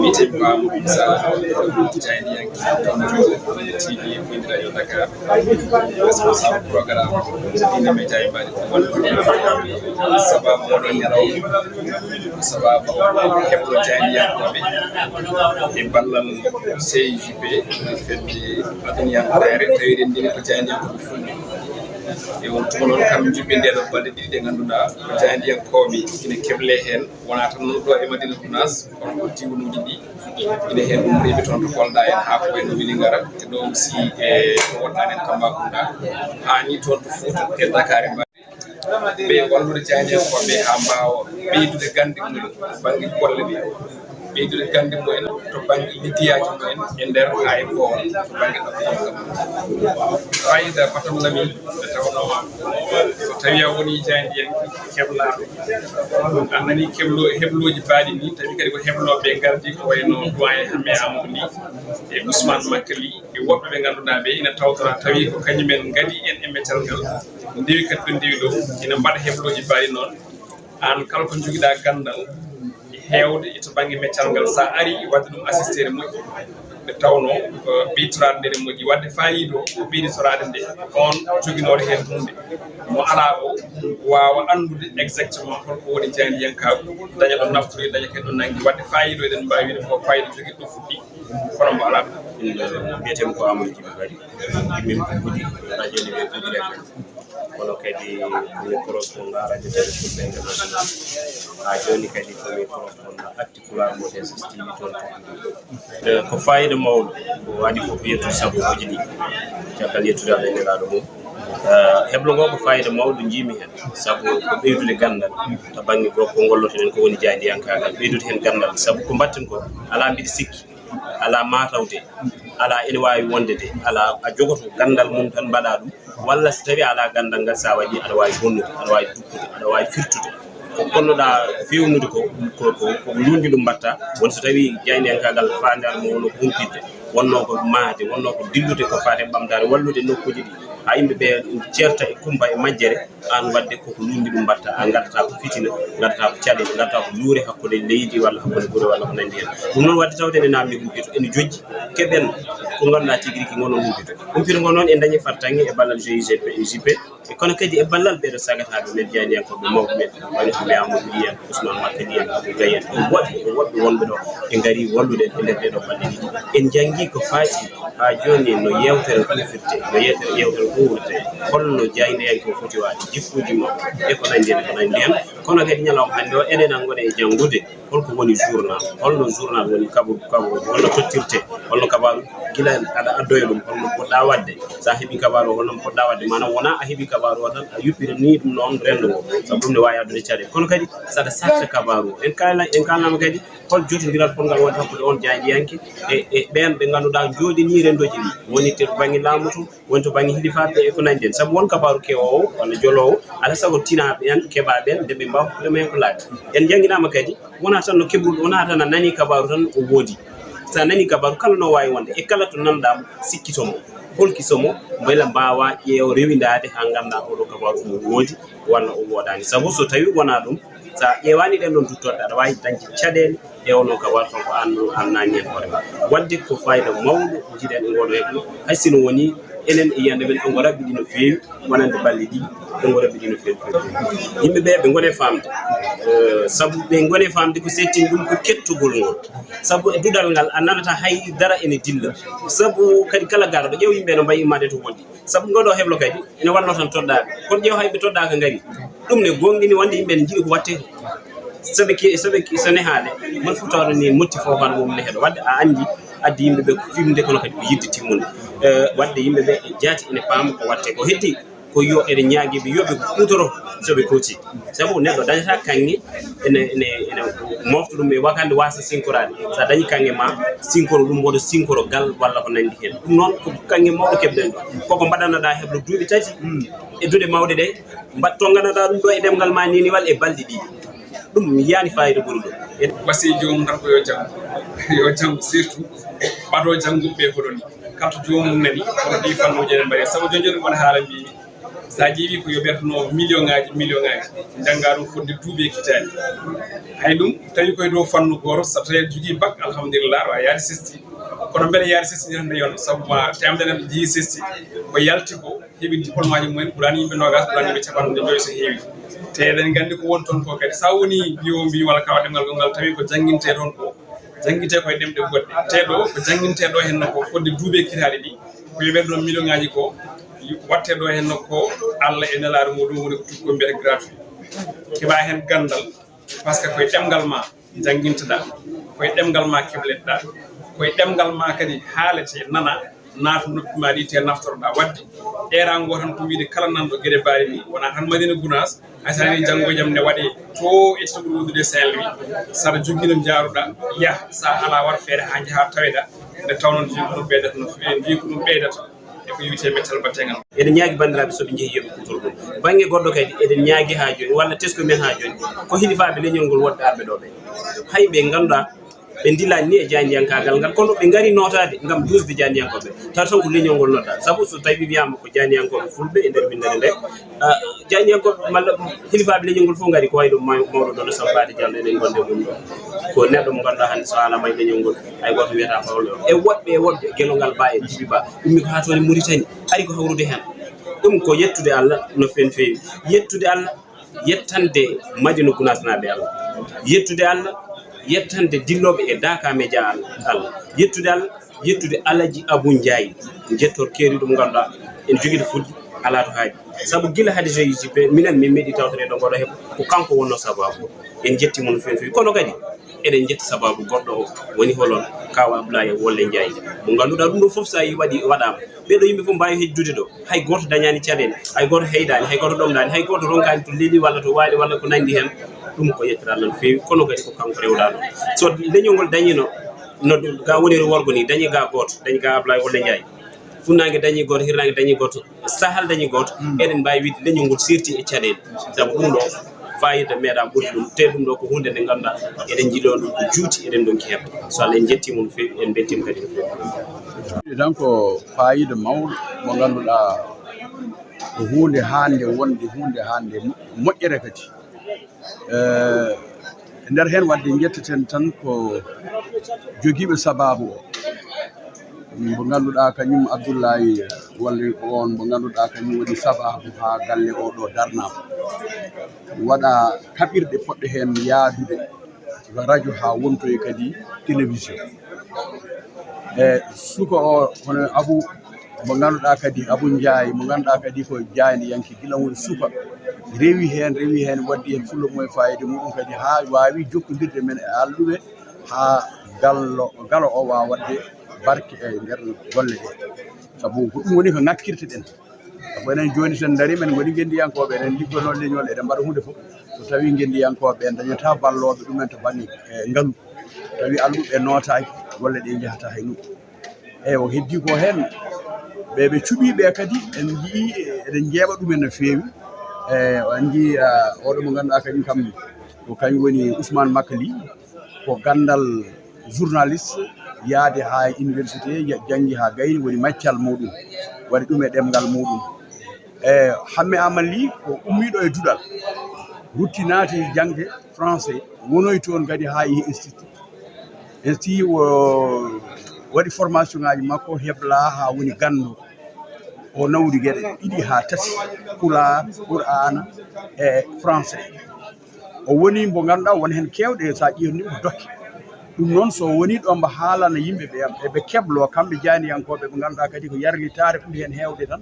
meeting bam sa jaayndiyankaagal TV Madiina Radio Dakar responsable programme ina me jaaybani sababu modon yaraw sababu Heblo jaayndiyankoɓe e ballal CIJP fedde aduniyankare tawiden ndini ko jaayndiyankoɓe fulɓe e won tonon kam jubbi ndeɗo balɗe ɗiɗi ɗe ganduɗa ko jaayndiyankoɓe ina keble hen wona tan ɗo e Madiina Gunaas kono ko diwnuji ɗi ina hen umriɓe toon to Kolda en ha ko wayno Vélingara e ɗo aussi e to wonɗani en Tambacounda ha ni toon to Fouta e Dakar e ɓe wallude jaayndiyankoɓe ha mbawa ɓeydude gande mumen banggue golle ɗe ɓeydude gande mumen to banggue liggiyaji mumen e nder ha e goon to banggue ɗo fayida batam lami nde tawno so tawi a woni jayndiyanke heblaɗo a nani hebloji mbaɗi ni tawi kadi ko hebloɓe gardi ko wayno doyen Hamme Amadou Ly e Ousmane Makkali e woɓɓe ɓe ganduɗa ɓe ina tawtora tawi ko kañumen gaadi en e meccal ngal ndewi kadi ɓe ndewi ɗo ina mbaɗa hebloji mbaɗi noon an kala ko joguiɗa gandal hewde to banggue meccal ngal sa ari wadde ɗum assistere moƴƴi ɓe tawno ɓeytorade nde moƴƴi wadde fayido ko ɓeyditorade nde on joguinoɗo hen hunde mo ala o wawa andude exactement holko woni jaayndiyankagu daña ɗo naftore daña kadi ɗo naggui wadde fayido eɗen mbawi wide ko fayida joguiɗo ɗo fuɗɗi kono mbo ala mbiyetemi ko Amadou Djiby kadi min gudi radio ni ɓe gudi FM kono kadi komi correspondant radio télé fulɓe international ha joni kadi komi correspondant articular modèle systémi toon ko fayida mawɗo ko waɗi fof yettude sabuji ɗi caggal yettude Allah e nelaɗo mum heblo ngo ko fayida mawɗo jiimi hen saabu ko ɓeydude gandal to banggue ko gollotoɗen ko woni jaayndiyankagal ɓeydude hen gandal saabu ko mbatten ko ala mbiɗa sikki ala matawde ala ene wawi wonde de ala a jogoto gandal mum tan mbaɗa ɗum walla so tawi ala gandal ngal sa waɗi aɗa wawi bonnude aɗa wawi duppude aɗa wawi firtude ko ponnoɗa fewnude ko lundi ɗum mbatta won so tawi jaayndiyankagal fandare mo wonno ko humpidde wonno ko mahde wonno ko dillude ko fate ɓamtare wallude nokkuji ɗi ha yimɓeɓe ceerta e kumba e majjere an wadde koko lundi ɗum mbatta a gaddata ko fitina gaddata ko caɗele gaddata ko luure hakkude leydi walla hakkude guure walla ko nandi hen ɗum noon wadde tawde ene namdi humpito ene jojji keɓen ko ganduɗa tigui rigui gonon humpito humpito ngo noon e dañi fartangue e ballal CIJP e kono kadi e ballal ɓeɗo sagataɓe men jaayndiyankoɓe mawɓe men wayno Hamme Amadou Ly en Ousmane Makkali en Abou Gaye en woɓɓe wonɓe ɗo e gaari wallude e nder ɗeɗo balɗe ɗiɗi en janggui ko faati ha joni no yewtere hufirte no yewtere huwirte holno jayndiyanke o foti waade jikkuji makko e ko nandi hen kono kadi ñalawma hannde o enen an gona e janngude holko woni journal holno journal woni kabaruji holno tottirte holno kabaru gila aɗa addoya ɗum holno poɗɗa wadde sa heeɓi kabaru o holno poɗɗa wadde manam wona a heeɓi kabaru o tan a yuppira ni ɗum noon rendo ngo sabu ɗum ne wawi addude caɗele kono kadi saɗa sarta kabaru o en kalnama kadi hol jotodiral polngal wonde hakkude on jayndiyanke e ɓen ɓe ganduɗa jooɗini rendoji ɗi woni to banggue laamu to woni to banggue hilifaɓe e ko nandi hen saabu won kabaru kewowo walla jolowo ala sago tinaɓe en keɓaɓen nde ɓe mbawa hokkude men ko laaɓi en jangguinama kadi wona tan no keɓruɗo wona tan a nani kabaru tan o woodi sa nani kabaru kala no wawi wonde e kala to nanɗamo sikkitomo holkisomo beela mbawa ƴeew rewidade ha ganda oɗo kabaru omo woodi walla o woodani saabu so tawi wona ɗum sa ƴeewani ɗen ɗon duttoɗe aɗa wawi dañde caɗele e ono kabaru ton ko an nani hen hoorema wadde ko fayida mawɗo jiiɗen e ngoɗo heblo haysino woni enen e yiyande men ɗongo rabɓiɗi no feewi wonande balɗe ɗi ɗongo rabɓiɗi no feewi yimɓeɓe ɓe gone famde saabu ɓe gone famde ko settini ɗum ko kettugol ngol saabu e dudal ngal a nanata hay dara ene dilla saabu kadi kala garɗo ƴeew yimɓe no mbayi immade to woɗɗi saabu ngoɗo heblo kadi ene wanno tan toɗɗaɓe kono ƴeew hayɓe toɗɗaka gaari ɗum ne gonɗini wonde yimɓe ne jiiɗi ko watte soɓe so nehaale mon fof tawɗo ni motti fofan mum ne heeɗo wadde a andi addi yimɓeɓe ko fimde kono kadi ko yidde timmude wadde yimɓeɓe e jaati ene paama ko watte ko heddi ko yo ene ñaaguiɓe yoɓe ko kutoro soɓe kooti saabu neɗɗo dañata kanŋe ene mofta ɗum e wakande wasa sinkorade sa dañi kanŋe ma sinkoro ɗum woto sinkoro gal walla ko nandi hen ɗum noon ko kanŋe mawɗo keɓɗen ɗo koko mbaɗanoɗa heblo duuɓi tati e duuɗe mawɗe ɗe mbatto ganduɗa ɗum ɗo e ɗemgal ma niniwal e balɗe ɗiɗi ɗum yani fayida ɓuuri ɗum wasi jomum tan ko yo janggo surtout ɓaɗo jangguɓe hoɗoni kala to jomum nani kono ɗi fannuji enen mbaɗi saabu joni joni wona haala mbimi sa ƴeewi ko yoɓertono million ngaji jangga ɗum fodde duuɓi e kitani hay ɗum tawi koye dow fannu goto so tawi jogui bac alhamdulillah wa yaade sesti kono beele yaade sesti hande yon saabu ma temdene ɓe jeeyi sesti ko yalti ko heeɓi diplôme aji mumen ɓurani yimɓe nogas ɓurani yimɓe capanɗe joyi so heewi te eɗen gandi ko woni toon ko kadi sa woni mbiyo mbi walla kawa ɗemgal gongal tawi ko jangguinte toon ko jangguinte koye ɗemɗe goɗɗe te ɗo ko jangguinte ɗo henno ko fodde duuɓi e kitaɗe ɗi ko yoɓerde ɗon million ngaji ko watte ɗo henno ko Allah e nelaɗo muɗum woni ko tukko mbiyete gratuit keɓa hen gandal par ce que koye ɗemgal ma jangguinteɗa koye ɗemgal ma keɓleɗɗa koye ɗemgal ma kadi haalete nana naata noppi ma ɗi te naftoroɗa wadde erango tan ko wiide kala nanɗo gueɗe mbaɗi ni wona tan Madiina Gunaas hay sa nani janggo e jaam ne waɗe to e tawɗo wondude Saint-Louis saɗa jogui no jaaruɗa yaah sa ala war feere ha jaaha taweɗa nde tawnon jii ko ɗum ɓeydata no jii ko ɗum ɓeydata eko wiite mettal battegal eɗen ñaagui bandiraɓe soɓe jeehi yoɓe kutoro ɗum banggue goɗɗo kadi eɗen ñaagui ha joni walla tesko men ha joni ko hilifaɓe leñol ngol wodɓe arɓe ɗo ɓe hay ɓe ganduɗa ɓe dilani ni e jaayndiyankagal ngal kono ɓe gaari notade gam dusde jaayndiyankoɓe tawa tan ko leñol ngol nodda saabu so tawi wiyama ko jaayndiyankoɓe fulɓe e nder windere nde jaayndiyankoɓe malla hilifaɓe leñol ngol fof gaari ko wayɗo mawɗo ɗo no sampade diallo eɗen gonde mum ɗo ko neɗɗo mo ganduɗa hande so alama e leñol ngol hay goto wiyata fawle o e woɗɓe guelongal ba e jibi ba ummi ko ha toon e Mauritanie ari ko hawrude hen ɗum ko yettude Allah no feewi yettude Allah yettande Madiina Gunaas naɓe Allah yettude Allah yettande dilloɓe e Daaka-Media Allah yettude Allah yettude Alaji Abou Ndiaye jettor keeri ɗum ganduɗa en joguiɗo fudde ala to haaji saabu guila haade CIJP minen min meeɗi tawtore ɗo goɗo heeɓa ko kanko wonno sababu en jettimo no feewi kono kadi eɗen jetti sababu goɗɗo o woni holon kawa Abdoulaye Wolle Ndiaye mo ganduɗa ɗum ɗo foof sa yi waɗama ɓeɗo yimɓe fof mbawi hejjude ɗo hay goto dañani caɗele hay goto heydani hay goto ɗomɗani hay goto ronkani to leeli walla to waali walla ko nandi hen ɗum ko yettira Allah no feewi kono kadi ko kanko rewɗano so leñol ngol dañino no ga woni worgo ni dañi ga goto dañi ga Abdoulaye Wolle Ndiaye funnague dañi goto hirnague dañi goto sahal dañi goto eɗen mbawi wiide leñol ngol sirti e caɗele saabu ɗum ɗo fayida meeɗa ɓuuri ɗum te ɗum ɗo ko hunde nde ganduɗa eɗen jiiɗo ɗum ko juuti eɗen ɗonki heɓa so Allah en jettimo no feewi en beltima kadi no feewi tan ko fayida mawɗo mo ganduɗa ko hunde hande wonde hunde hande moƴƴere kadi e nder hen wadde jetteten tan ko joguiɓe sababu o mo ganduɗa kañum Abdoulaye Wolle ko on mo ganduɗa kañum woni sababu ha galle oɗo darnama waɗa kaɓirɗe poɗɗe hen yaadude radio ha wontoye kadi télévision e suka o hono Abou mo ganduɗa kadi Abou Ndiaye mo ganduɗa kadi ko jayndiyanke gila woni suka rewi hen waddi hen fullo moye fayida muɗum kadi ha wawi jokkodirde men e alluɓe ha galo o wawa wadde barke e nder golle ɗe saabu ko ɗum woni ko ngakkirte ɗen saabu enen joni sen daari men goni gendiyankoɓe eɗen liggono leñol eɗen mbaɗa hunde foof so tawi gendiyankoɓe en dañata balloɓe ɗumen to banggue e ngaalu tawi alluɓe notaki golle ɗe jahata hay nokku eyyi o heddi ko hen ɓe cuɓiɓe kadi en jii eɗen jeeɓa ɗumen no feewi e en jii oɗo mo ganduɗa kadi kam ko kañum woni Ousmane Makali ko gandal journaliste yaade ha université janggi ha gayni woni maccal muɗum waɗi ɗum e ɗemgal muɗum e Hamme Amalli ko ummiɗo e duɗal rutti naati jangde français wonoy toon kadi ha yeehi institut waɗi formation ngaji makko hebla ha woni gando o nawdi gueɗe ɗiɗi ha tati pulaar Qur'ana e français o woni mo ganduɗa won hen kewɗe sa ƴeewni ko dokke ɗum noon so woni ɗo mbo haalana yimɓeɓe eɓe keblo kamɓe jayndiyankoɓe ɓe ganduɗa kadi ko yarlitare ɓuuri hen hewde tan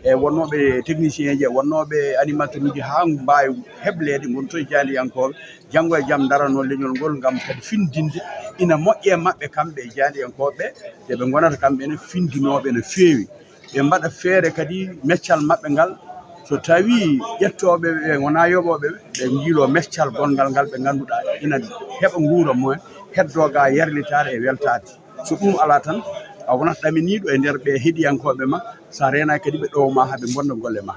e wonnoɓe technicien ji wonnoɓe animateur uji ha mbawi heblede gonto e jayndiyankoɓe janggo e jaam darano leñol ngol gam kadi findinde ina moƴƴe mabɓe kamɓe e jayndiyankoɓe ɓe gonata kamɓene findinoɓe no feewi ɓe mbaɗa feere kadi meccal mabɓe ngal so tawi ƴettoɓe ɓe wona yoɓoɓe ɓe jiilo meccal gongal ngal ɓe ganduɗa ina heɓa guura mumen heddoga yarlitare e weltade so ɗum ala tan a wonat ɗaminiɗo e nder ɓe heeɗiyankoɓe ma sa rena kadi ɓe ɗowma haaɓe bonna golle ma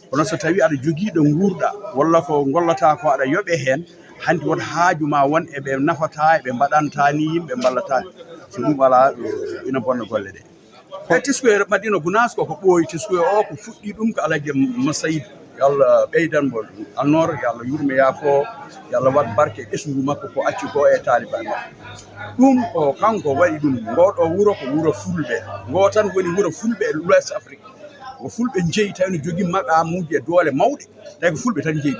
kono so tawi aɗa joguiɗo guurɗa walla ko gollata ko aɗa yoɓe hen hanti woto haaju ma won eɓe nafata eɓe mbaɗantani yimɓe ballata so ɗum ala ina bonna golle ɗe tiskuye Madiina Gunaas ko ɓooyi tiskuye o ko fuɗɗi ɗum ko Alaji Masayid yo Allah ɓeydanmo annor yo Allah yurmo yaafo yo Allah waɗ barke ɓesngu makko ko acci ko e taaliban makko ɗum ko kanko waɗi ɗum ngoɗo wuro ko wuro fulɓe ngo tan woni wuro fulɓe e l'ouest afrique ko fulɓe jeeyi tawi no jogui maqamuji e doole mawɗe tawi ko fulɓe tan jeeyi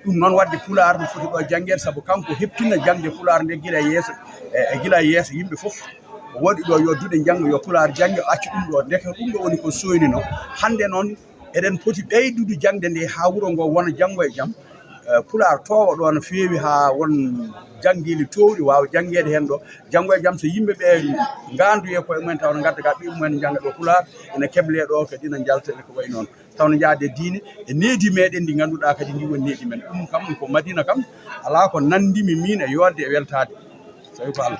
ɗum noon wadde pulaar no foti ɗo janggede saabu kanko heptina jangde pulaar nde guila e yeeso yimɓe fof o waɗi ɗo yo duɗe jangga yo pulaar jangge o acci ɗum ɗo ndeke ɗum ɗo woni ko soynino hande noon eɗen poti ɓeydude jangde nde ha wuro ngo wona janggo e jaam pulaar towa ɗo no feewi ha won janggili towɗi wawa janggede hen ɗo janggo e jaam so yimɓeɓe gandu e koye mumen taw no gadda ka ɓiɓe mumen jangga ɗo pulaar ene keble ɗo kadi no jaltene ko way noon taw no jaade diine e needi meɗen ndi ganduɗa kadi ndi woni needi men ɗum kam ko Madina kam ala ko nandimi min e yodde e weltade tawi ko Allah